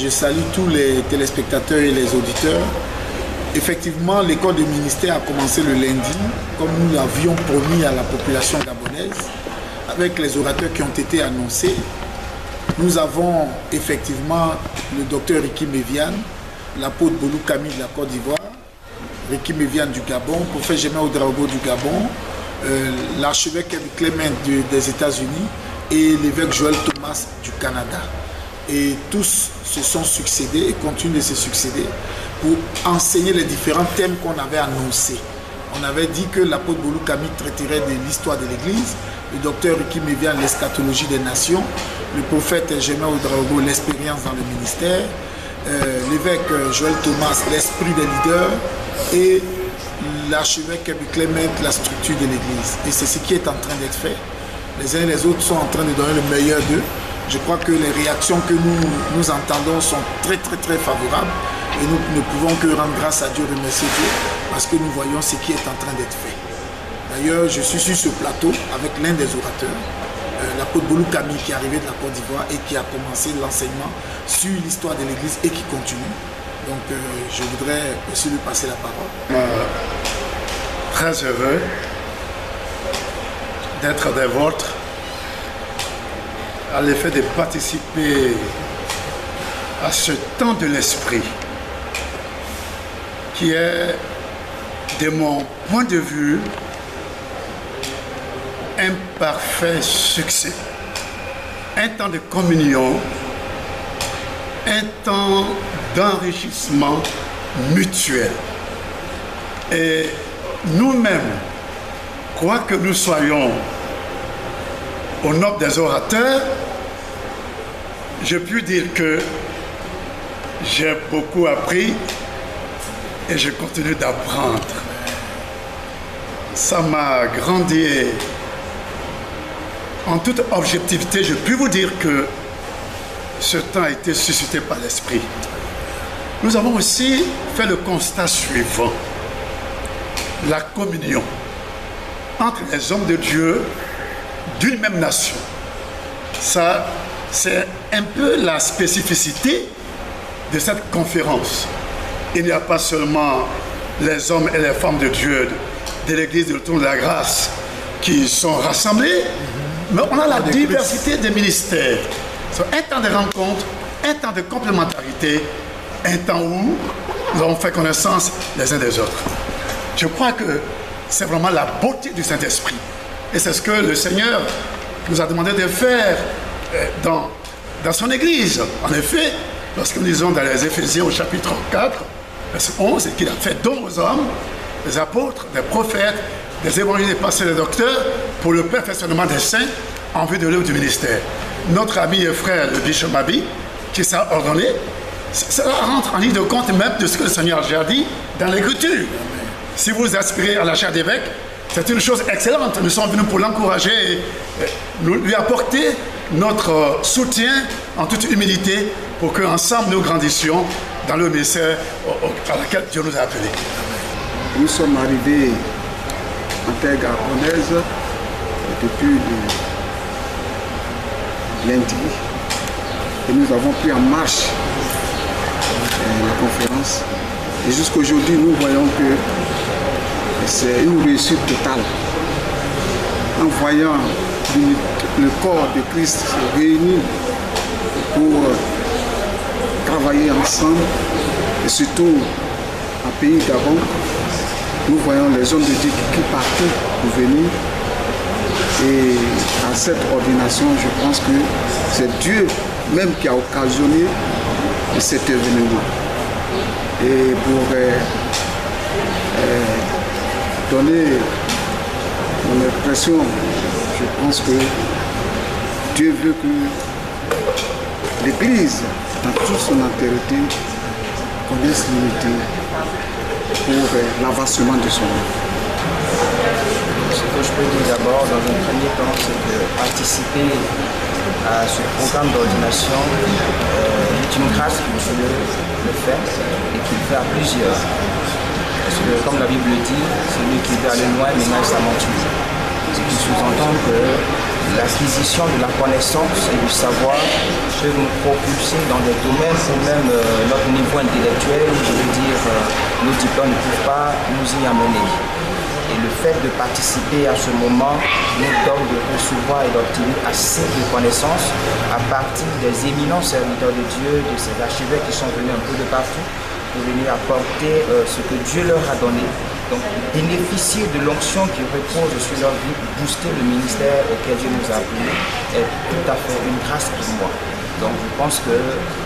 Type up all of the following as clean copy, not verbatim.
je salue tous les téléspectateurs et les auditeurs. Effectivement, l'école de ministère a commencé le lundi, comme nous l'avions promis à la population gabonaise, avec les orateurs qui ont été annoncés. Nous avons effectivement le docteur Ricky Méviane, l'apôtre Boulou Camille de la Côte d'Ivoire, Ricky Méviane du Gabon, prophète Germain Ouedraogo du Gabon, l'archevêque Clément des États-Unis et l'évêque Joël Thomas du Canada. Et tous se sont succédés et continuent de se succéder pour enseigner les différents thèmes qu'on avait annoncés. On avait dit que l'apôtre Boulou Camille traiterait de l'histoire de l'Église, le docteur Ricky Méviane l'eschatologie des nations, le prophète Germain Ouedraogo l'expérience dans le ministère, l'évêque Joël Thomas l'esprit des leaders et l'archevêque Clément la structure de l'Église. Et c'est ce qui est en train d'être fait. Les uns et les autres sont en train de donner le meilleur d'eux. Je crois que les réactions que nous entendons sont très favorables et nous ne pouvons que rendre grâce à Dieu, remercier Dieu, parce que nous voyons ce qui est en train d'être fait. D'ailleurs, je suis sur ce plateau avec l'un des orateurs, l'apôtre Boulou Camille, qui est arrivé de la Côte d'Ivoire et qui a commencé l'enseignement sur l'histoire de l'Église et qui continue. Donc, je voudrais aussi lui passer la parole. Très heureux d'être des vôtres, à l'effet de participer à ce temps de l'esprit qui est, de mon point de vue, un parfait succès. Un temps de communion, un temps d'enrichissement mutuel. Et nous-mêmes, quoi que nous soyons au nombre des orateurs, je puis dire que j'ai beaucoup appris et je continue d'apprendre. Ça m'a grandi. En toute objectivité, je puis vous dire que ce temps a été suscité par l'Esprit. Nous avons aussi fait le constat suivant: la communion entre les hommes de Dieu d'une même nation. Ça, c'est un peu la spécificité de cette conférence. Il n'y a pas seulement les hommes et les femmes de Dieu de l'Église de l'Automne de la Grâce qui sont rassemblés, mais on a la diversité des ministères. C'est un temps de rencontre, un temps de complémentarité, un temps où nous avons fait connaissance les uns des autres. Je crois que c'est vraiment la beauté du Saint-Esprit. Et c'est ce que le Seigneur nous a demandé de faire dans son Église. En effet, lorsque nous lisons dans les Éphésiens au chapitre 4, verset 11, c'est qu'il a fait don aux hommes, des apôtres, des prophètes, des évangélistes, des pasteurs, des docteurs, pour le perfectionnement des saints en vue de l'œuvre du ministère. Notre ami et frère, le bishop Mabi, qui s'est ordonné, cela rentre en ligne de compte même de ce que le Seigneur a dit dans l'Écriture. Si vous aspirez à la chaire d'évêque, c'est une chose excellente. Nous sommes venus pour l'encourager et lui apporter notre soutien en toute humilité pour qu'ensemble nous grandissions dans le ministère à laquelle Dieu nous a appelés. Nous sommes arrivés en terre gabonaise depuis lundi et nous avons pris en marche la conférence. Et jusqu'aujourd'hui, nous voyons que c'est une réussite totale. En voyant le corps de Christ se réunir pour travailler ensemble, et surtout en pays Gabon, nous voyons les hommes de Dieu qui partent pour venir. Et à cette ordination, je pense que c'est Dieu même qui a occasionné cet événement. Et pour donner mon impression, je pense que Dieu veut que l'Église, dans toute son entièreté, connaisse l'unité pour l'avancement de son œuvre. Ce que je peux dire d'abord, dans un premier temps, c'est que participer à ce programme d'ordination est une grâce que Dieu le fait et qu'il fait à plusieurs. Parce que, comme la Bible dit, celui qui veut aller loin, maintenant il s'aventure. Ce qui sous-entend que l'acquisition de la connaissance et du savoir peut nous propulser dans des domaines où même notre niveau intellectuel, je veux dire, nos diplômes ne peuvent pas nous y amener. Et le fait de participer à ce moment nous donne de recevoir et d'obtenir assez de connaissances à partir des éminents serviteurs de Dieu, de ces archevêques qui sont venus un peu de partout pour venir apporter ce que Dieu leur a donné. Donc bénéficier de l'onction qui repose sur leur vie, booster le ministère auquel Dieu nous a appelés est tout à fait une grâce pour moi. Donc je pense que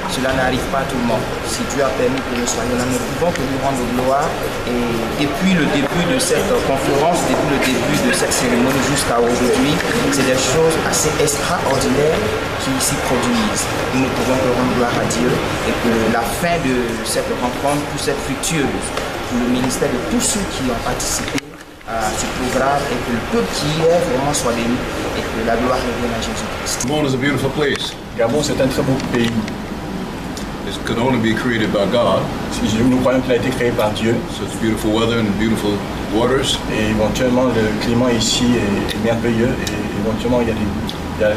cela n'arrive pas à tout le monde. Si Dieu a permis que nous soyons là, nous pouvons que nous rendre gloire. Et depuis le début de cette conférence, depuis le début de cette cérémonie jusqu'à aujourd'hui, c'est des choses assez extraordinaires qui s'y produisent. Nous ne pouvons que rendre gloire à Dieu et que la fin de cette rencontre puisse être fructueuse pour le ministère de tous ceux qui ont participé à ce programme et que le peuple qui y est vraiment soit béni et que la gloire revienne à Jésus-Christ. Gabon is a beautiful place. Gabon, c'est un très beau pays. It could only be created by God. Nous croyons qu'il a été créé par Dieu. So it's beautiful weather and beautiful waters. Et éventuellement, le climat ici est merveilleux. Et éventuellement, il y a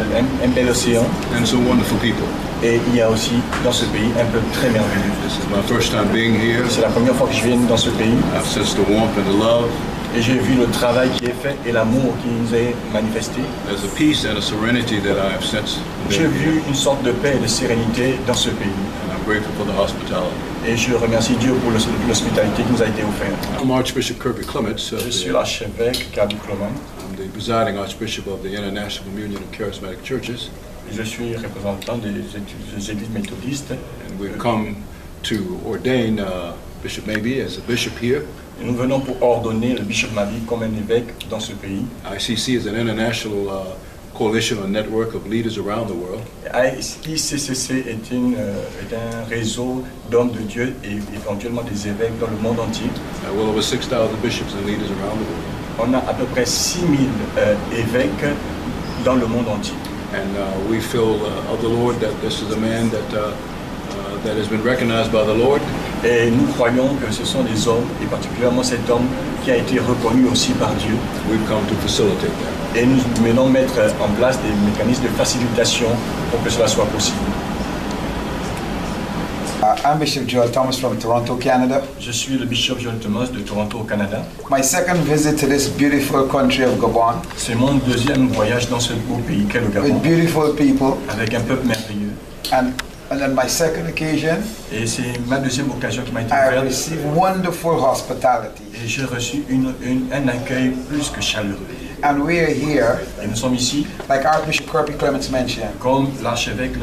un bel océan. And some wonderful people. Et il y a aussi dans ce pays un peuple très merveilleux. This is my first time being here. C'est la première fois que je viens dans ce pays. I've sensed the warmth and the love. Et j'ai vu le travail qui est fait et l'amour qui nous est manifesté. There's a peace and a serenity that I have sensed. J'ai vu une sorte de paix et de sérénité dans ce pays. And I'm grateful for the hospitality. Et je remercie Dieu pour l'hospitalité qui nous a été offerte. I'm Archbishop Kirby Clements. Je suis l'archevêque Kirby Clements. I'm the presiding Archbishop of the International Communion of Charismatic Churches. Je suis représentant des églises méthodistes. And we've come to ordain Bishop Mabee as a bishop here. Et nous venons pour ordonner le bishop Mabee comme un évêque dans ce pays. ICC is an international coalition or network of leaders around the world. ICCC est un réseau d'hommes de Dieu et éventuellement des évêques dans le monde entier. Well over 6,000 bishops and leaders around the world. On a à peu près 6,000 évêques dans le monde entier. And we feel of the Lord that this is a man that has been recognized by the Lord. Et nous croyons que ce sont des hommes, et particulièrement cet homme qui a été reconnu aussi par Dieu. We've come to facilitate that. Et nous venons mettre en place des mécanismes de facilitation pour que cela soit possible. I'm Bishop Joel Thomas from Toronto, Canada. Je suis le bishop Joel Thomas de Toronto, au Canada. My second visit to this beautiful country of Gabon. C'est mon deuxième voyage dans ce beau pays qu'est le Gabon. With beautiful people. Avec un peuple merveilleux. And on my second occasion, et c'est ma deuxième occasion qui m'a été I ouverte. received wonderful hospitality. Et j'ai reçu un accueil plus que chaleureux. And we are here, et nous sommes ici, like Archbishop Kirby Clements mentioned, comme l'archevêque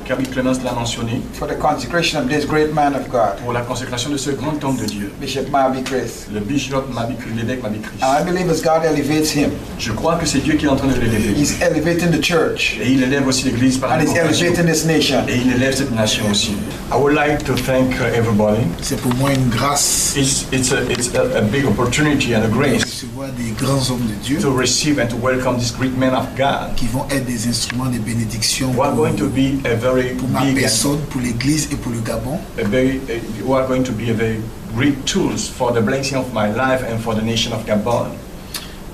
Kirby Clements l'a mentionné, for the consecration of this great man of God, pour la consécration de ce grand homme de Dieu, Bishop Mabee Chris. Le bishop Mabee, l'évêque Mabee Chris. And I believe as God elevates him, je crois que c'est Dieu qui est en train de l'élever. He's elevating the church. Et il élève aussi l'église par and he's elevating this nation. Et il élève cette nation aussi. I would like to thank everybody. C'est pour moi une grâce. It's a big opportunity and a grace. De recevoir des grands hommes de Dieu. To receive and to welcome these great men of God. Qui vont être des instruments de bénédiction. Who are going to be a very pour ma personne, pour l'Église et pour le Gabon. Who are going to be a very great tools for the blessing of my life and for the nation of Gabon.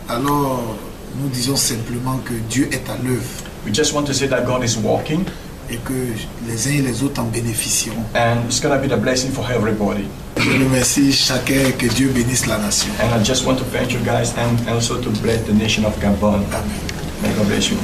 Alors, nous disons simplement que Dieu est à l'œuvre. We just want to say that God is working. Et que les uns et les autres en bénéficieront. And it's going to be the blessing for everybody. Je remercie chacun, que Dieu bénisse la nation. And I just want to thank you guys and also to bless the nation of Gabon. Amen. May God bless you.